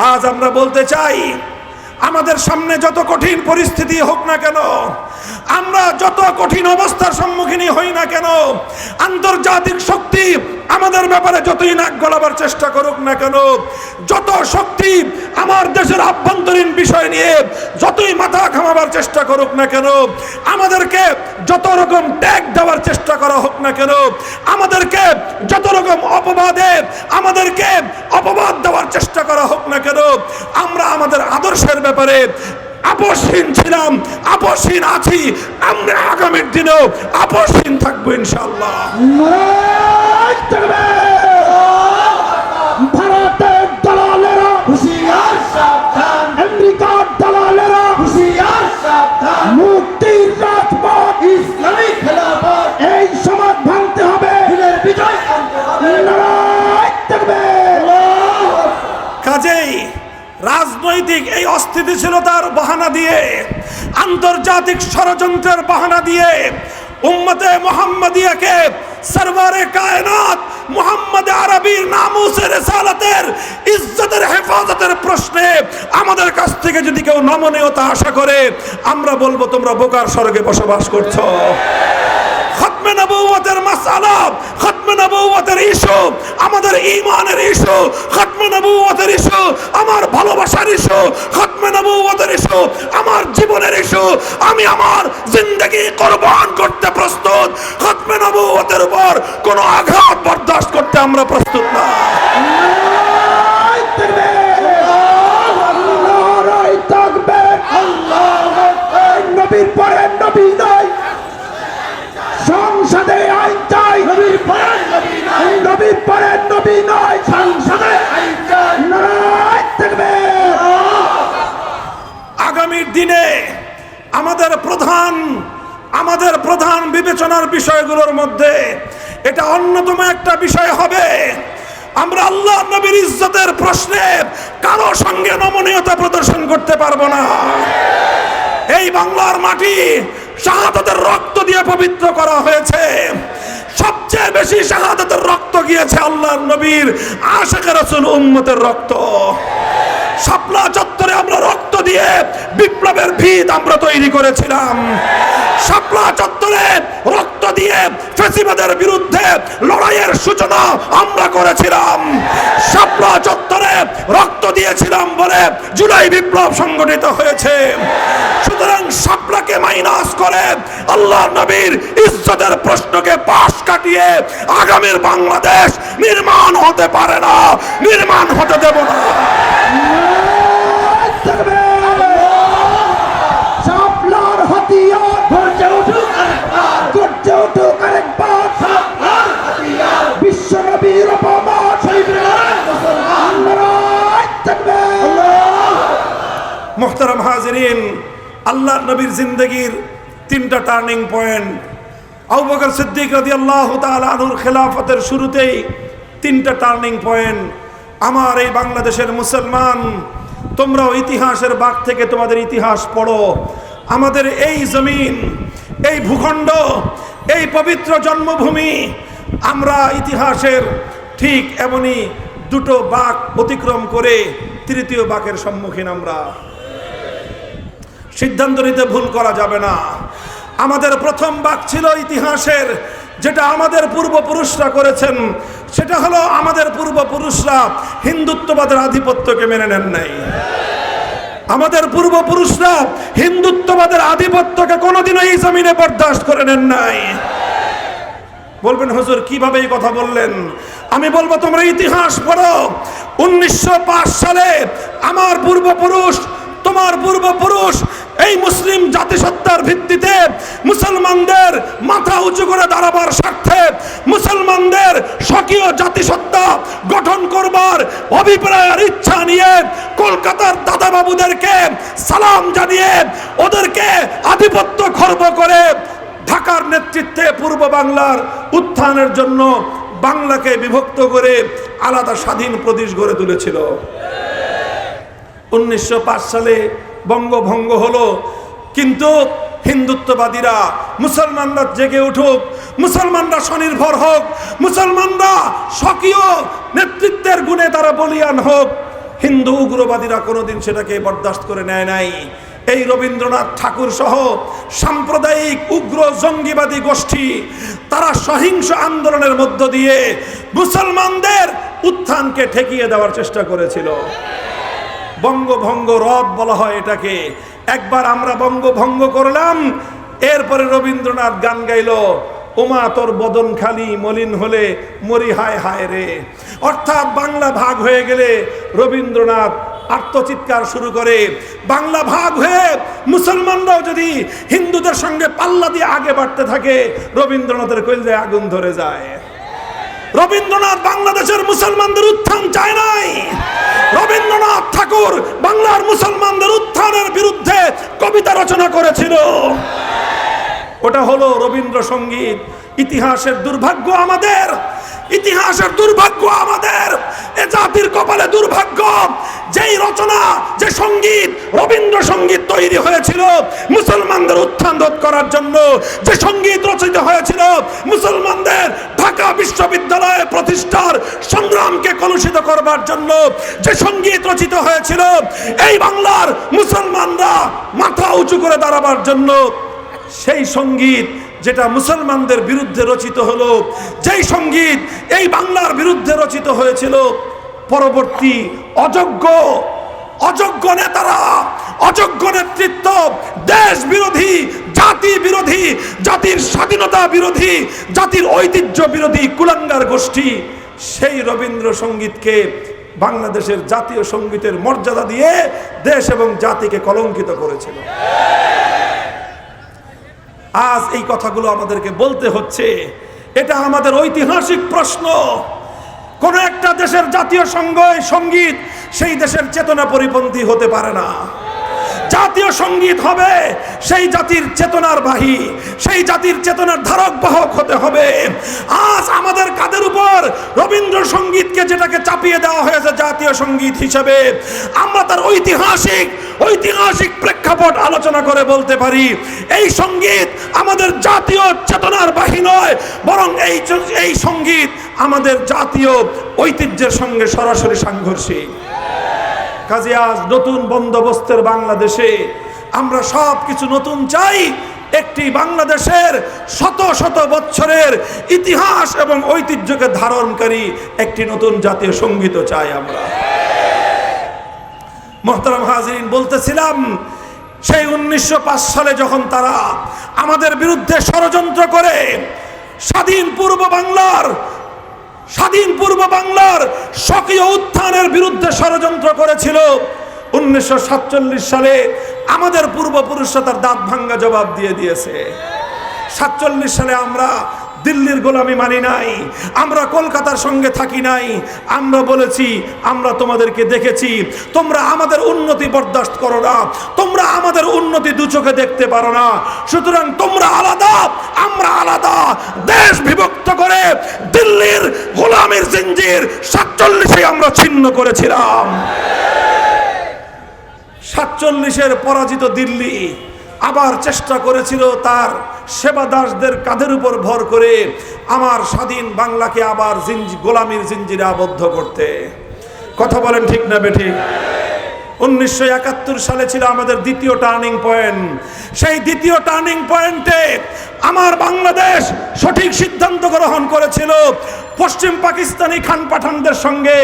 আজ আমরা বলতে চাই, আমাদের সামনে যত কঠিন পরিস্থিতি হোক না কেন, আমরা যত কঠিন অবস্থার সম্মুখীন হই না কেন, আন্তর্জাতিক শক্তি আমাদের ব্যাপারে যতই নাক গলাবার চেষ্টা করুক না কেন, যত শক্তি আমার দেশের আভ্যন্তরীণ বিষয় নিয়ে যতই মাথা ঘামাবার চেষ্টা করুক না কেন, আমাদেরকে যত রকম ট্যাগ দেওয়ার চেষ্টা করা হোক না কেন, আমাদেরকে যত রকম আমাদেরকে অপবাদ দেওয়ার চেষ্টা করা হোক না কেন, আমরা আমাদের আদর্শের ব্যাপারে আপোষহীন ছিলাম, আপোষহীন আছি, আমরা আগামীর দিনেও আপোষহীন থাকবো ইনশাআল্লাহ। ভারতের দালালেরা হুঁশিয়ার সাবধান, আমেরিকার দালালেরা হুঁশিয়ার সাবধান, মুক্তির রাজপথ ইসলামী খেলাফত, এই সমাজ ভাঙতে হবে, দিনের বিজয় আনতে হবে, নারায়ে তাকবীর। কাজেই রাজনৈতিক এই অস্থিতিশীলতার বাহানা দিয়ে, আন্তর্জাতিক ষড়যন্ত্রের বাহানা দিয়ে উম্মতে মুহাম্মাদিয়াকে সরওয়ারে কায়নাত মুহাম্মদ আরবীর নামুসের রিসালাতের ইজ্জতের হেফাজতের প্রশ্নে আমাদের কাছ থেকে যদি কেউ নমনীয়তা আশা করে, আমরা বলবো তোমরা বোকার স্বর্গে বসবাস করছো। খতমে নবুয়তের মাসআলা, খতমে নবুয়তের ইস্যু আমাদের ঈমানের ইস্যু, খতমে নবুয়তের ইস্যু আমার ভালোবাসার ইস্যু, খতমে নবুয়তের ইস্যু আমার জীবনের ইস্যু। আমি আমার জিন্দেগি কুরবান করতে প্রস্তুত, খতমে নবুয়তের উপর কোনো আঘাত বরদাস্ত করতে আমরা প্রস্তুত না। নারায়ে তাকবীর, আল্লাহু আকবার। নবীর পরে নবী নাই, সংসদে আইন চাই, নবীর পরে নবী নাই, নবীর পরে নবী নাই, সংসদে আইন চাই, নারায়ে তাকবীর। আগামীর দিনে আমাদের প্রধান বিবেচনার বিষয়গুলোর মধ্যে এটা অন্যতম একটা বিষয় হবে, আমরা আল্লাহ নবীর ইজ্জতের প্রশ্নে কারো সঙ্গে নমনীয়তা প্রদর্শন করতে পারবো না। এই বাংলার মাটি শাহাদাতের রক্ত দিয়ে পবিত্র করা হয়েছে, সবচেয়ে বেশি শাহাদাতের রক্ত গিয়েছে আল্লাহর নবীর আশিক রাসূল উম্মতের রক্ত। শাপলা চত্বরে আমরা রক্ত দিয়ে বিপ্লবের ভিত আমরা তৈরি করেছিলাম, শাপলা চত্বরে রক্ত দিয়ে ফ্যাসিবাদের বিরুদ্ধে লড়াইয়ের সূচনা আমরা করেছিলাম, শাপলা চত্বরে রক্ত দিয়েছিলাম বলে জুলাই বিপ্লব সংগঠিত হয়েছে। সুতরাং শাপলাকে মাইনাস করে আল্লাহর নবীর ইজ্জতের প্রশ্নকে পাশ কাটিয়ে আগামীর বাংলাদেশ নির্মাণ হতে পারে না, নির্মাণ হতে দেব না। শাপলার হাতিয়ার গর্জে উঠুক আরেকবার, গর্জে উঠুক আরেকবার, শাপলার হাতিয়ার বিশ্ব নবীর অপমান সইবে না মুসলমান, নারায়ে তাকবীর। মুহতারাম হাজিরিন, আল্লাহর নবীর জিন্দেগির তিনটা টার্নিং পয়েন্ট। আবু বকর সিদ্দিক রাদিয়াল্লাহু তাআলা আনহুর খেলাফতের শুরুতেই তিনটা টার্নিং পয়েন্ট। আমার এই বাংলাদেশের মুসলমান, তোমরাও ইতিহাসের বাগ থেকে তোমাদের ইতিহাস পড়ো। আমাদের এই জমিন, এই ভূখণ্ড, এই পবিত্র জন্মভূমি, আমরা ইতিহাসের ঠিক এমনই দুটো বাঁক অতিক্রম করে তৃতীয় বাঁকের সম্মুখীন। আমরা সিদ্ধান্ত নিতে ভুল করা যাবে না। আমাদের প্রথম বাঁক ছিল ইতিহাসের, যেটা আমাদের পূর্বপুরুষরা করেছেন, সেটা হলো আমাদের পূর্বপুরুষরা হিন্দুত্ববাদের আধিপত্যকে মেনে নেন নাই। আমাদের পূর্বপুরুষরা হিন্দুত্ববাদের আধিপত্যকে কোনোদিনও এই জমিনে বরদাস্ত করে নেন নাই। বলবেন হুজুর কিভাবে এই কথা বললেন? আমি বলবো তোমরা ইতিহাস পড়ো। 1905 সালে আমার পূর্বপুরুষ, তোমার পূর্বপুরুষ এই মুসলিম জাতিসত্তার ভিত্তিতে মুসলমানদের মাথা উঁচু করে দাঁড়াবার স্বার্থে, মুসলমানদের স্বকীয় জাতিসত্তা গঠন করবার অভিপ্রায়ের ইচ্ছা নিয়ে কলকাতার দাদাবাবুদেরকে সালাম জানিয়ে ওদেরকে আধিপত্য খর্ব করে ঢাকার নেতৃত্বে পূর্ব বাংলার উত্থানের জন্য বাংলাকে বিভক্ত করে আলাদা স্বাধীন প্রদেশ গড়ে তুলেছিল। 1905 সালে বঙ্গভঙ্গ হলো, কিন্তু হিন্দুত্ববাদীরা, মুসলমানরা জেগে উঠুক, মুসলমানরা স্বনির্ভর হোক, মুসলমানরা স্বকীয় নেতৃত্বের গুণে তারা বলিয়ান হোক, হিন্দু উগ্রবাদীরা কোনোদিন সেটাকে বরদাস্ত করে নেয় নাই। এই রবীন্দ্রনাথ ঠাকুর সহ সাম্প্রদায়িক উগ্র জঙ্গিবাদী গোষ্ঠী তারা সহিংস আন্দোলনের মধ্য দিয়ে মুসলমানদের উত্থানকে ঠেকিয়ে দেওয়ার চেষ্টা করেছিল। বঙ্গভঙ্গ রদ বলা হয় এটাকে। একবার আমরা বঙ্গভঙ্গ করলাম, এরপরে রবীন্দ্রনাথ গান গাইলো, ওমা তোর বদন খালি মলিন হলে মরি হায় হায় রে। অর্থাৎ বাংলা ভাগ হয়ে গেলে রবীন্দ্রনাথ আত্মচিৎকার শুরু করে। বাংলা ভাগ হয়ে মুসলমানরাও যদি হিন্দুদের সঙ্গে পাল্লা দিয়ে আগে বাড়তে থাকে, রবীন্দ্রনাথের কলিজায় আগুন ধরে যায়। রবীন্দ্রনাথ বাংলাদেশের মুসলমানদের উত্থান চায় নাই। রবীন্দ্রনাথ ঠাকুর বাংলার মুসলমানদের উত্থানের বিরুদ্ধে কবিতা রচনা করেছিল। ওটা হলো রবীন্দ্রসঙ্গীত। ইতিহাসের দুর্ভাগ্য আমাদের, ইতিহাসের দুর্ভাগ্য আমাদের, এ জাতির কপালে দুর্ভাগ্য। যেই রচনা, যে সঙ্গীত, রবীন্দ্রসঙ্গীত তৈরি হয়েছিল মুসলমানদের উত্থান রোধ করার জন্য, যে সঙ্গীত রচিত হয়েছিল মুসলমানদের ঢাকা বিশ্ববিদ্যালয় প্রতিষ্ঠার সংগ্রামকে কলুষিত করবার জন্য, যে সঙ্গীত রচিত হয়েছিল এই বাংলার মুসলমানরা মাথা উঁচু করে দাঁড়াবার জন্য, সেই সঙ্গীত যেটা মুসলমানদের বিরুদ্ধে রচিত হলো, যেই সঙ্গীত এই বাংলার বিরুদ্ধে রচিত হয়েছিল, পরবর্তী অযোগ্য নেতারা, অযোগ্য নেতৃত্ব, দেশ বিরোধী, জাতি বিরোধী, জাতির স্বাধীনতা বিরোধী, জাতির ঐতিহ্য বিরোধী কুলাঙ্গার গোষ্ঠী সেই রবীন্দ্রসঙ্গীতকে বাংলাদেশের জাতীয় সঙ্গীতের মর্যাদা দিয়ে দেশ এবং জাতিকে কলঙ্কিত করেছিল। আজ এই কথাগুলো আমাদেরকে বলতে হচ্ছে। এটা আমাদের ঐতিহাসিক প্রশ্ন। কোন একটা দেশের জাতীয় সঙ্গীত সেই দেশের চেতনা পরিপন্থী হতে পারে না। জাতীয় সঙ্গীত হবে সেই জাতির চেতনার বাহী, সেই জাতির চেতনার ধারক বাহক হতে হবে। আজ আমাদের কাদের উপর রবীন্দ্রসঙ্গীতকে যেটাকে চাপিয়ে দেওয়া হয়েছে জাতীয় সঙ্গীত হিসেবে, আমরা তার ঐতিহাসিক প্রেক্ষাপট আলোচনা করে বলতে পারি এই সঙ্গীত আমাদের জাতীয় চেতনার বাহী নয়, বরং এই সঙ্গীত আমাদের জাতীয় ঐতিহ্যের সঙ্গে সরাসরি সাংঘর্ষিক। কাজে আজ নতুন বন্দোবস্তের বাংলাদেশে আমরা সব কিছু নতুন চাই। একটি বাংলাদেশের শত শত বছরের ইতিহাস এবং ঐতিহ্যকে ধারণকারী একটি নতুন জাতীয় সঙ্গীত চাই আমরা। মোহতারাম হাজিরিন, বলতেছিলাম সেই 1905 সালে যখন তারা আমাদের বিরুদ্ধে ষড়যন্ত্র করে স্বাধীন পূর্ব বাংলার স্বকীয় উত্থানের বিরুদ্ধে ষড়যন্ত্র করেছিল, 1947 সালে আমাদের পূর্বপুরুষরা তার দাঁত ভাঙ্গা জবাব দিয়ে দিয়েছে। 47 সালে আমরা দিল্লির গোলামি মানি নাই, আমরা কলকাতার সঙ্গে থাকি নাই। আমরা বলেছি আমরা তোমাদেরকে দেখেছি, তোমরা আমাদের উন্নতি বরদাস্ত করো না, তোমরা আমাদের উন্নতি দু চোখে দেখতে পারো না, সুতরাং তোমরা আলাদা আমরা আলাদা। দেশ বিভক্ত করে দিল্লির গোলামির জিঞ্জির 47-এ আমরা ছিন্ন করেছিলাম। 47-এর পরাজিত দিল্লি আবার চেষ্টা করেছিল তার সেবাদাসদের কাঁধের উপর ভর করে আমার স্বাধীন বাংলাকে আবার গোলামির জিঞ্জিরে আবদ্ধ করতে। কথা বলেন ঠিক না বেঠিক? 1971 সালে ছিল আমাদের দ্বিতীয় টার্নিং পয়েন্ট। সেই দ্বিতীয় টার্নিং পয়েন্টে আমার বাংলাদেশ সঠিক সিদ্ধান্ত গ্রহণ করেছিল। পশ্চিম পাকিস্তানি খান পাঠানদের সঙ্গে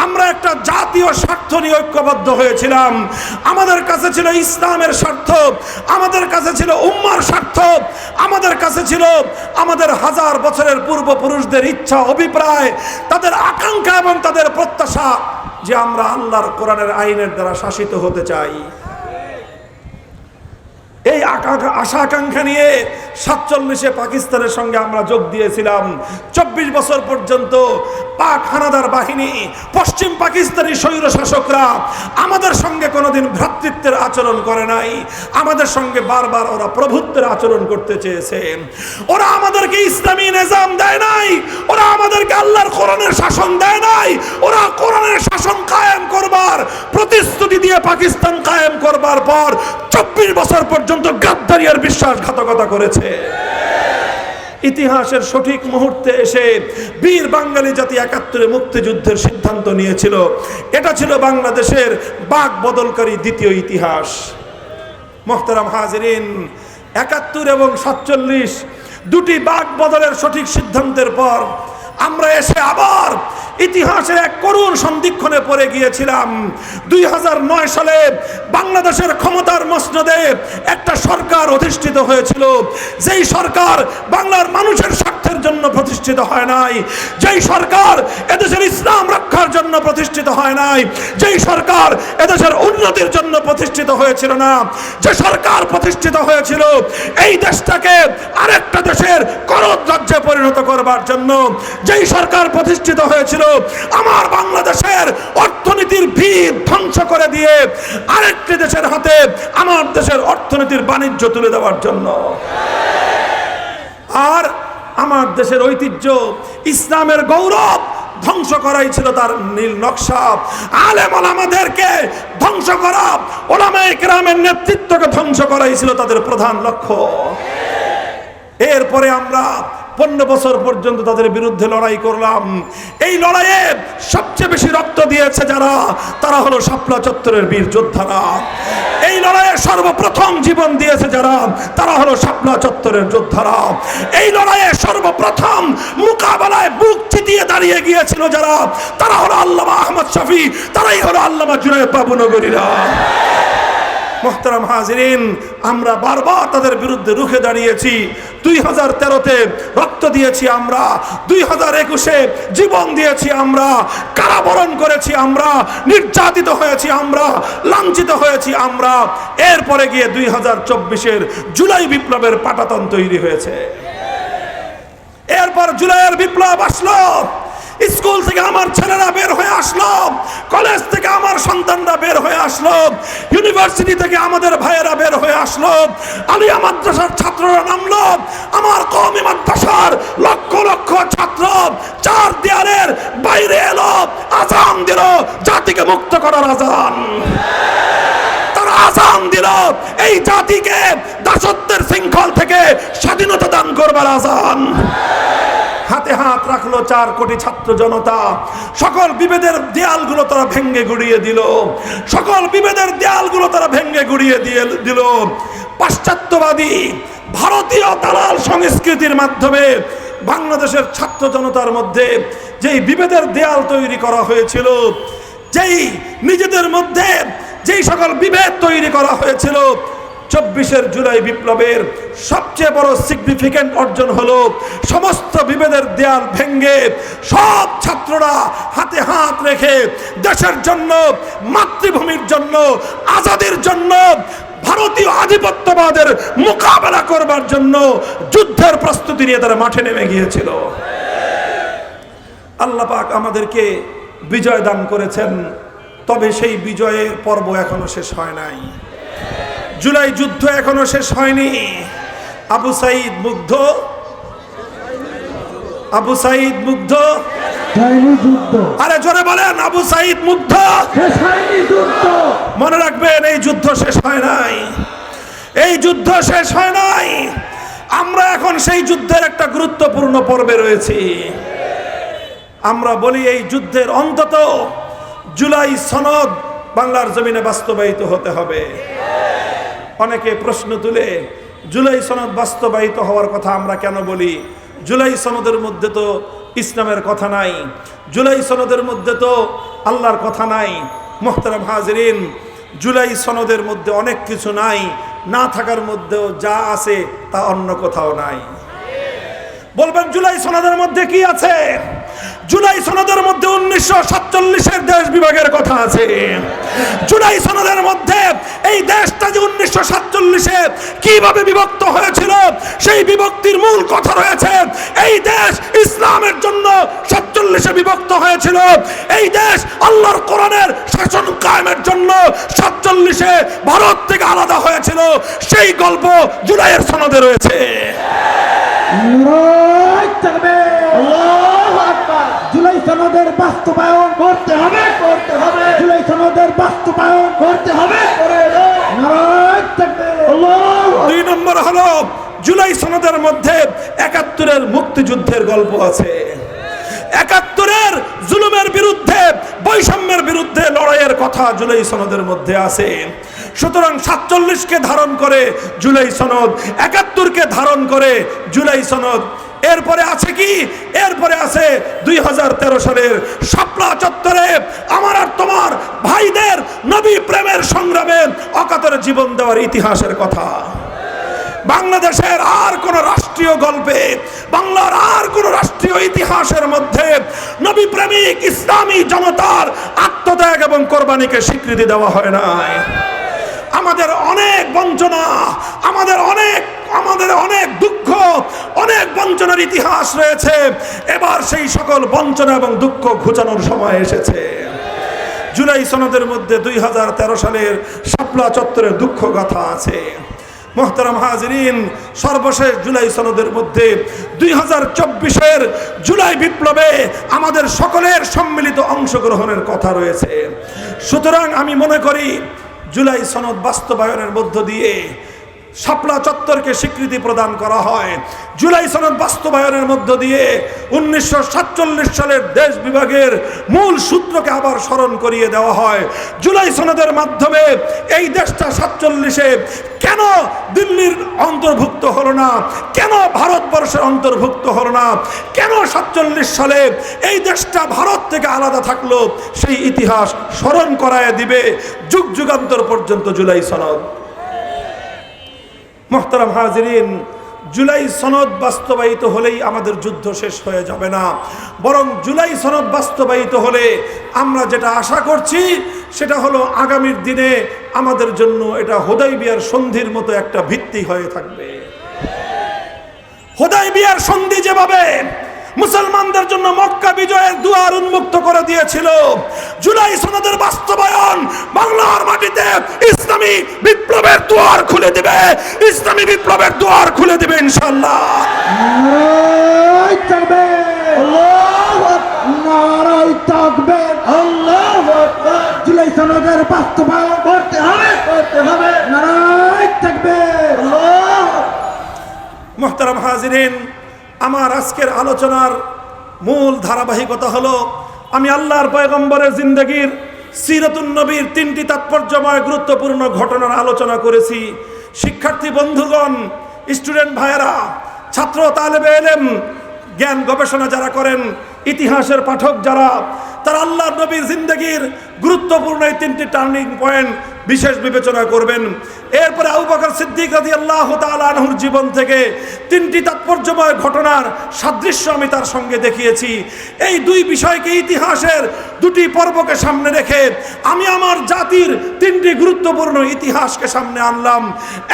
আমরা একটা জাতীয় স্বার্থ নিয়ে ঐক্যবদ্ধ হয়েছিলাম। আমাদের কাছে ছিল ইসলামের স্বার্থ, আমাদের কাছে ছিল উম্মার স্বার্থ, আমাদের কাছে ছিল আমাদের হাজার বছরের পূর্বপুরুষদের ইচ্ছা, অভিপ্রায়, তাদের আকাঙ্ক্ষা এবং তাদের প্রত্যাশা যে আমরা আল্লাহর কোরআনের আইনের দ্বারা শাসিত হতে চাই। এই আশা আকাঙ্ক্ষা নিয়ে 47-এ পাকিস্তানের সঙ্গে আমরা যোগ দিয়েছিলাম। 24 বছর পর্যন্ত পাক হানাদার বাহিনী, পশ্চিম পাকিস্তানি স্বৈর শাসকরা আমাদের সঙ্গে কোনোদিন ভ্রাতৃত্বের আচরণ করে নাই। আমাদের সঙ্গে বারবার ওরা প্রভুত্বের আচরণ করতে চেয়েছে। ওরা আমাদেরকে ইসলামী নিজাম দেয় নাই, ওরা আমাদেরকে আল্লাহর কোরআনের শাসন দেয় নাই। ওরা কোরআনের শাসন কায়েম করবার প্রতিশ্রুতি দিয়ে পাকিস্তান কায়েম করবার পর 24 বছর পর্যন্ত গাদ্দারি আর বিশ্বাসঘাতকতা করেছে। ইতিহাসের সঠিক মুহূর্তে এসে বীর বাঙালি জাতি ৭১ মুক্তিযুদ্ধের সিদ্ধান্ত নিয়েছিল। এটা ছিল বাংলাদেশের বাক বদলকারী দ্বিতীয় ইতিহাস। মোহতারাম হাজিরিন, ৭১ এবং ৪৭ দুটি বাক বদলের সঠিক সিদ্ধান্তের পর আমরা এসে আবার ইতিহাসের এক করুণ সন্ধিক্ষণে পড়ে গিয়েছিলাম। ২০০৯ সালে বাংলাদেশের ক্ষমতার মসনদে একটা সরকার অধিষ্ঠিত হয়েছিল, যেই সরকার বাংলার মানুষের স্বার্থের জন্য প্রতিষ্ঠিত হয় নাই, যেই সরকার এদেশের ইসলাম রক্ষার জন্য প্রতিষ্ঠিত হয় নাই, যেই সরকার এদেশের উন্নতির জন্য প্রতিষ্ঠিত হয়েছিল না, যে সরকার প্রতিষ্ঠিত হয়েছিল এই দেশটাকে আরেকটা দেশের করদ রাজ্যে পরিণত করবার জন্য, যেই সরকার প্রতিষ্ঠিত হয়েছিল আমার বাংলাদেশের অর্থনীতির ভিত ধ্বংস করে দিয়ে আরেকটি দেশের হাতে আমার দেশের অর্থনীতির বাণিজ্য তুলে দেওয়ার জন্য। আর আমার দেশের ঐতিহ্য, ইসলামের গৌরব ধ্বংস করাই ছিল তার নীল নকশা। আলেম ওলামাদেরকে ধ্বংস করা, ওলামায়ে কেরামের নেতৃত্বকে ধ্বংস করাই ছিল তাদের প্রধান লক্ষ্য। এরপরে আমরা 15 বছর পর্যন্ত তাদের বিরুদ্ধে লড়াই করলাম। এই লড়াইয়ে সবচেয়ে বেশি রক্ত দিয়েছে যারা, তারা হলো শাপলা চত্বরের বীর যোদ্ধারা। এই লড়াইয়ে সর্বপ্রথম জীবন দিয়েছে যারা, তারা হলো শাপলা চত্বরের যোদ্ধারা। এই লড়াইয়ে সর্বপ্রথম মোকাবেলায় বুক চিতিয়ে দাঁড়িয়ে গিয়েছিল যারা, তারা হলো আল্লামা আহমদ শফী, তারাই হলো আল্লামা জুনায়েদ বাবুনগরীরা। মোহতারাম হাজিরিন, আমরা বারবার তাদের বিরুদ্ধে রুখে দাঁড়িয়েছি। 2013-তে রক্ত দিয়েছি আমরা, 2021-এ জীবন দিয়েছি আমরা, কারাবরণ করেছি আমরা, নির্যাতিত হয়েছি আমরা, লাঞ্ছিত হয়েছি আমরা। এরপরে গিয়ে 2024-এর জুলাই বিপ্লবের পাটাতন তৈরি হয়েছে। এরপর জুলাইয়ের বিপ্লব আসলো, স্কুল থেকে আমার ছেলেরা বের হয়ে আসলো, কলেজ থেকে আমার সন্তানরা বের হয়ে আসলো, ইউনিভার্সিটি থেকে আমাদের ভাইয়েরা বের হয়ে আসলো, আলিয়া মাদ্রাসার ছাত্ররা নামলো, আমার কওমি মাদ্রাসার লক্ষ লক্ষ ছাত্র চার দেয়ালের বাইরে এলো, আজান দিল, জাতিকে মুক্ত করার আজান। তারা আজান দিল এই জাতিকে দাসত্বের শৃঙ্খল থেকে স্বাধীনতা দান করবার আজান। হাতে হাত রাখলো 4 কোটি ছাত্র জনতা। সকল বিভেদের দেয়ালগুলো তারা ভেঙ্গে গুড়িয়ে দিল, সকল বিভেদের দেয়ালগুলো তারা ভেঙ্গে গুড়িয়ে দিল। পাশ্চাত্যবাদী ভারতীয় দালাল সংস্কৃতির মাধ্যমে বাংলাদেশের ছাত্র জনতার মধ্যে যেই বিভেদের দেয়াল তৈরি করা হয়েছিল, যেই নিজেদের মধ্যে যেই সকল বিভেদ তৈরি করা হয়েছিল, 24-এর জুলাই বিপ্লবের সবচেয়ে বড় সিগনিফিক্যান্ট অর্জন হলো সমস্ত বিভেদের দেয়াল ভেঙ্গে সব ছাত্ররা হাতে হাত রেখে দেশের জন্য, মাতৃভূমির জন্য, আজাদির জন্য, ভারতীয় আধিপত্যবাদের মোকাবেলা করবার জন্য যুদ্ধের প্রস্তুতি নিয়ে তারা মাঠে নেমে গিয়েছিল। আল্লাহ পাক আমাদেরকে বিজয় দান করেছেন, তবে সেই বিজয়ের পর্ব এখনো শেষ হয় নাই। জুলাই যুদ্ধ এখনো শেষ হয়নি। আবু সাইদ মুগ্ধ, আবু সাইদ মুগ্ধ, আরে জোরে বলেন, আবু সাইদ মুগ্ধ। মনে রাখবেন, এই যুদ্ধ শেষ হয় নাই, এই যুদ্ধ শেষ হয় নাই। আমরা এখন সেই যুদ্ধের একটা গুরুত্বপূর্ণ পর্বে রয়েছি। আমরা বলি এই যুদ্ধের অন্তত জুলাই সনদ বাংলার জমিনে বাস্তবায়িত হতে হবে। অনেকে প্রশ্ন তুলে জুলাই সনদ বাস্তবায়িত হওয়ার কথা আমরা কেন বলি? জুলাই সনদের মধ্যে তো ইসলামের কথা নাই, জুলাই সনদের মধ্যে তো আল্লাহর কথা নাই। মোহতারাম হাজিরিন, জুলাই সনদের মধ্যে অনেক কিছু নাই, না থাকার মধ্যেও যা আছে তা অন্য কোথাও নাই। বলবেন জুলাই সনদের মধ্যে কি আছে? জুলাই সনদের মধ্যে 1947-এর দেশ বিভাগের কথা আছে। জুলাই সনদের মধ্যে এই দেশটা যে 1947-এ কিভাবে বিভক্ত হয়েছিল সেই বিভক্তির মূল কথা রয়েছে। এই দেশ ইসলামের জন্য 47-এ বিভক্ত হয়েছিল। এই দেশ আল্লাহর কোরআনের শাসন কায়েমের জন্য 47-এ ভারত থেকে আলাদা হয়েছিল। সেই গল্প জুলাইয়ের সনদে রয়েছে। জুলাই সনদের বাস্তবায়ন করতে হবে, করতে হবে। জুলাই সনদের বাস্তবায়ন করতে হবে। 2 নম্বর হলো জুলাই সনদের মধ্যে ৭১-এর মুক্তিযুদ্ধের গল্প আছে, ৭১-এর জুলুমের বিরুদ্ধে, বৈষম্যের বিরুদ্ধে লড়াইয়ের কথা জুলাই সনদের মধ্যে আছে। সুতরাং ৪৭-কে ধারণ করে জুলাই সনদ, ৭১-কে ধারণ করে জুলাই সনদ। এরপরে আছে কি? এরপরে আছে ২০১৩ সালের শাপলা চত্বরে আমার আর তোমার ভাইদের নবী প্রেমের সংগ্রামে অকাতরে জীবন দেওয়ার ইতিহাসের কথা। বাংলাদেশের আর কোন রাষ্ট্রীয় গল্পে, বাংলার আর কোন রাষ্ট্রীয় ইতিহাসের মধ্যে নবী প্রেমিক ইসলামী জনতার আত্মত্যাগ এবং কোরবানিকে স্বীকৃতি দেওয়া হয় নাই। আমাদের অনেক বঞ্চনা, আমাদের অনেক দুঃখ, অনেক বঞ্চনার ইতিহাস রয়েছে। এবার সেই সকল বঞ্চনা এবং দুঃখ ঘুচানোর সময় এসেছে। জুলাই সনদের মধ্যে ২০১৩ সালের শাপলা চত্বরের দুঃখ গাথা আছে। মোহতারাম হাজিরিন, সর্বশেষ জুলাই সনদের মধ্যে ২০২৪-এর জুলাই বিপ্লবে আমাদের সকলের সম্মিলিত অংশগ্রহণের কথা রয়েছে। সুতরাং আমি মনে করি জুলাই সনদ বাস্তবায়নের মধ্য দিয়ে শাপলা চত্বরকে স্বীকৃতি প্রদান করা হয়। জুলাই সনদ বাস্তবায়নের মধ্য দিয়ে ১৯৪৭ সালের দেশ বিভাগের মূল সূত্রকে আবার স্মরণ করিয়ে দেওয়া হয়। জুলাই সনদের মাধ্যমে এই দেশটা ৪৭-এ কেন দিল্লির অন্তর্ভুক্ত হলো না, কেন ভারতবর্ষের অন্তর্ভুক্ত হলো না, কেন ৪৭ সালে এই দেশটা ভারত থেকে আলাদা থাকলো, সেই ইতিহাস স্মরণ করায় দিবে যুগ যুগান্তর পর্যন্ত জুলাই সনদ। মোহতারাম হাজিরিন, জুলাই সনদ বাস্তবায়িত হলেই আমাদের যুদ্ধ শেষ হয়ে যাবে না, বরং জুলাই সনদ বাস্তবায়িত হলে আমরা যেটা আশা করছি সেটা হলো আগামীর দিনে আমাদের জন্য এটা হুদায়বিয়ার সন্ধির মতো একটা ভিত্তি হয়ে থাকবে। হুদায়বিয়ার সন্ধি যেভাবে মুসলমানদের জন্য মক্কা বিজয়ের দুয়ার উন্মুক্ত করে দিয়েছিল, জুলাই সনদের বাস্তবায়ন বাংলার মাটিতে ইসলামী বিপ্লবের দুয়ার খুলে দিবে, ইসলামী বিপ্লবের দুয়ার খুলে দিবে ইনশাআল্লাহ। নারায়ে তাকবীর, আল্লাহু আকবার, নারায়ে তাকবীর, আল্লাহু আকবার। জুলাই সনদের বাস্তবায়ন করতে হবে, নারায়ে তাকবীর, আল্লাহু আকবার। মুহতারাম হাজিরিন, আমার আজকের আলোচনার মূল ধারাবাহিকতা হলো আমি আল্লাহর পয়গম্বরের জিন্দেগির সিরাতুন নবীর 3টি তাৎপর্যময় গুরুত্বপূর্ণ ঘটনার আলোচনা করেছি। শিক্ষার্থী বন্ধুগণ, স্টুডেন্ট ভাইয়েরা, ছাত্র তালেবে ইলম, জ্ঞান গবেষণা যারা করেন, ইতিহাসের পাঠক যারা, তারা আল্লাহর নবীর জিন্দেগির গুরুত্বপূর্ণ এই 3টি টার্নিং পয়েন্ট বিশেষ বিবেচনা করবেন। এরপরে আবু বকর সিদ্দিক রাদিয়াল্লাহু তাআলা আনহুর জীবন থেকে 3টি তাৎপর্যময় ঘটনার সাদৃশ্য আমি তার সঙ্গে দেখিয়েছি। এই দুই বিষয়কে, ইতিহাসের 2টি পর্বকে সামনে রেখে আমি আমার জাতির 3টি গুরুত্বপূর্ণ ইতিহাসকে সামনে আনলাম।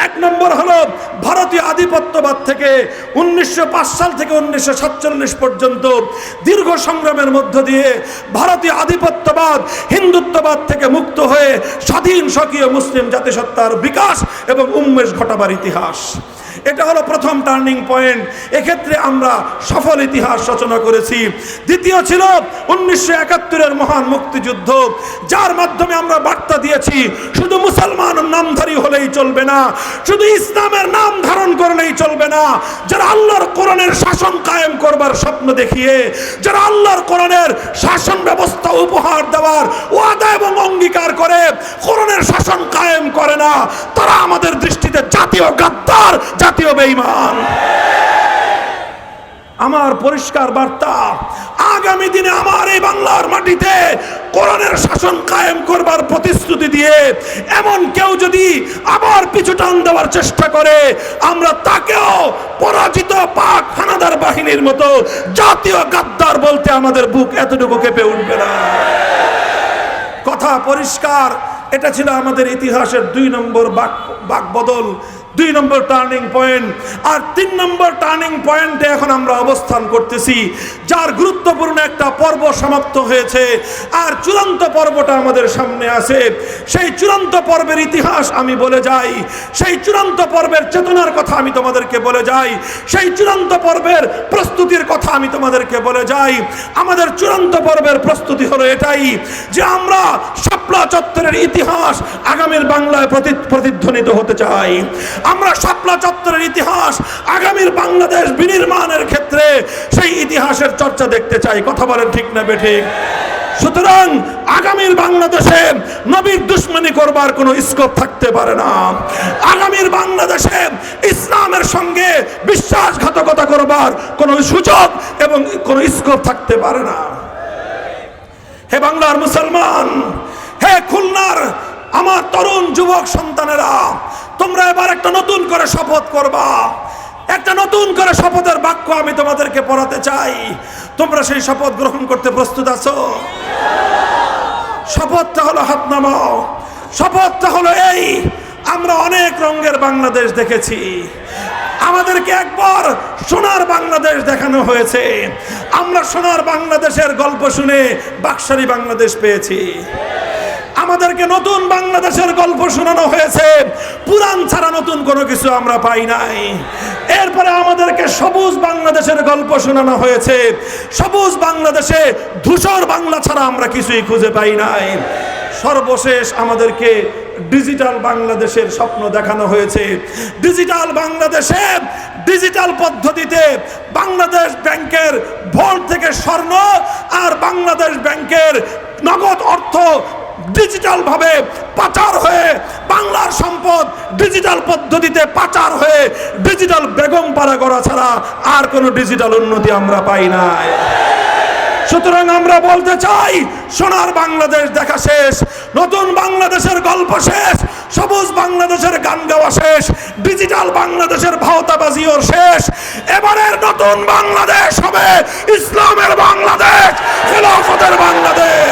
1 নম্বর হলো ভারতীয় আধিপত্যবাদ থেকে 1905 সাল থেকে 1947 পর্যন্ত দীর্ঘ সংগ্রামের মধ্য দিয়ে ভারতীয় আধিপত্যবাদ, হিন্দুত্ববাদ থেকে মুক্ত হয়ে স্বাধীন স্বকীয় মুসলিম জাতিসত্তার বিকাশ এবং উন্মেষ ঘটাবার ইতিহাস। এটা হলো প্রথম টার্নিং পয়েন্ট। এক্ষেত্রে আমরা সফল ইতিহাস রচনা করেছি। দ্বিতীয় ছিল 1971-এর মহান মুক্তিযুদ্ধ, যার মাধ্যমে আমরা বার্তা দিয়েছি শুধু মুসলমান নামধারী হলেই চলবে না, শুধু ইসলামের নাম ধারণ করলেই চলবে না। যারা আল্লাহর কোরআনের শাসন কায়েম করবার স্বপ্ন দেখিয়ে, যারা আল্লাহর কোরআনের শাসন ব্যবস্থা উপহার দেওয়ার ওয়াদা এবং অঙ্গীকার করে কোরআনের শাসন কায়েম করে না, তারা আমাদের দৃষ্টিতে জাতীয় গাদ্দার, জাতীয় বেঈমান। আমার পরিষ্কার বার্তা, আগামী দিনে আমার এই বাংলার মাটিতে কোরআনের শাসন কায়েম করবার প্রতিশ্রুতি দিয়ে এমন কেউ যদি আবার পিছু টান দেওয়ার চেষ্টা করে, আমরা তাকেও পরাজিত পাক হানাদার বাহিনীর মতো জাতীয় গাদ্দার বলতে আমাদের বুক এতটুকু কেঁপে উঠবে না। কথা পরিষ্কার। এটা ছিল আমাদের ইতিহাসের 2 নম্বর বাকবদল, 2 নম্বর টার্নিং পয়েন্ট। আর 3 নম্বর টার্নিং পয়েন্টে এখন আমরা অবস্থান করতেছি, যার গুরুত্বপূর্ণ একটা পর্ব সমাপ্ত হয়েছে, আর চূড়ান্ত পর্বটা আমাদের সামনে আছে। সেই চূড়ান্ত পর্বের ইতিহাস আমি বলে যাই, সেই চূড়ান্ত পর্বের চেতনার কথা আমি তোমাদেরকে বলে যাই, সেই চূড়ান্ত পর্বের প্রস্তুতির কথা আমি তোমাদেরকে বলে যাই। আমাদের চূড়ান্ত পর্বের প্রস্তুতি হলো এটাই যে আমরা শাপলা চত্বরের ইতিহাস আগামীর বাংলায় প্রতিধ্বনিত হতে চাই। আমরা শাপলা চত্বরের ইতিহাস, আগামীর বাংলাদেশ বিনির্মাণের ক্ষেত্রে সেই ইতিহাসের চর্চা দেখতে চাই। কথা বলেন ঠিক না বেঠিক? সুতরাং আগামীর বাংলাদেশে নবীর দুশ্মনী করবার কোনো স্কোপ থাকতে পারে না। আগামীর বাংলাদেশে ইসলামের সঙ্গে বিশ্বাসঘাতকতা করবার কোনো সুযোগ এবং কোনো স্কোপ থাকতে পারে না। হে বাংলার মুসলমান, হে খুলনার আমার তরুণ যুবক সন্তানেরা, তোমরা এবার একটা নতুন করে শপথ করবা। একটা নতুন করে শপথের বাক্য আমি তোমাদেরকে পড়াতে চাই। তোমরা সেই শপথ গ্রহণ করতে প্রস্তুত আছো? শপথটা হলো, হাত নামাও। শপথটা হলো এই, আমরা অনেক রঙের বাংলাদেশ দেখেছি, আমাদেরকে একবার সোনার বাংলাদেশ দেখানো হয়েছে। আমরা সোনার বাংলাদেশের গল্প শুনে বাকশালী বাংলাদেশ পেয়েছি। আমাদেরকে নতুন বাংলাদেশের গল্প শোনানো হয়েছে, পুরাণ ছাড়া নতুন কোনো কিছু আমরা পাই নাই। এরপরে আমাদেরকে সবুজ বাংলাদেশের গল্প শোনানো হয়েছে, সবুজ বাংলাদেশে ধূসর বাংলা ছাড়া আমরা কিছুই খুঁজে পাই নাই। সর্বশেষ আমাদেরকে ডিজিটাল বাংলাদেশের স্বপ্ন দেখানো হয়েছে। ডিজিটাল বাংলাদেশে ডিজিটাল পদ্ধতিতে বাংলাদেশ ব্যাংকের ভোট থেকে স্বর্ণ আর বাংলাদেশ ব্যাংকের নগদ অর্থ ডিজিটাল ভাবে পাচার হয়ে, বাংলার সম্পদ ডিজিটাল পদ্ধতিতে পাচার হয়ে ডিজিটাল বেগমপাড়া করা ছাড়া আর কোনো ডিজিটাল উন্নতি আমরা পাই নাই। সুতরাং আমরা বলতে চাই, সোনার বাংলাদেশ দেখা শেষ, নতুন বাংলাদেশের গল্প শেষ, সবুজ বাংলাদেশের গান গাওয়া শেষ, ডিজিটাল বাংলাদেশের ভাওতাবাজিও শেষ। এবারের নতুন বাংলাদেশ হবে ইসলামের বাংলাদেশ, খেলাফতের বাংলাদেশ।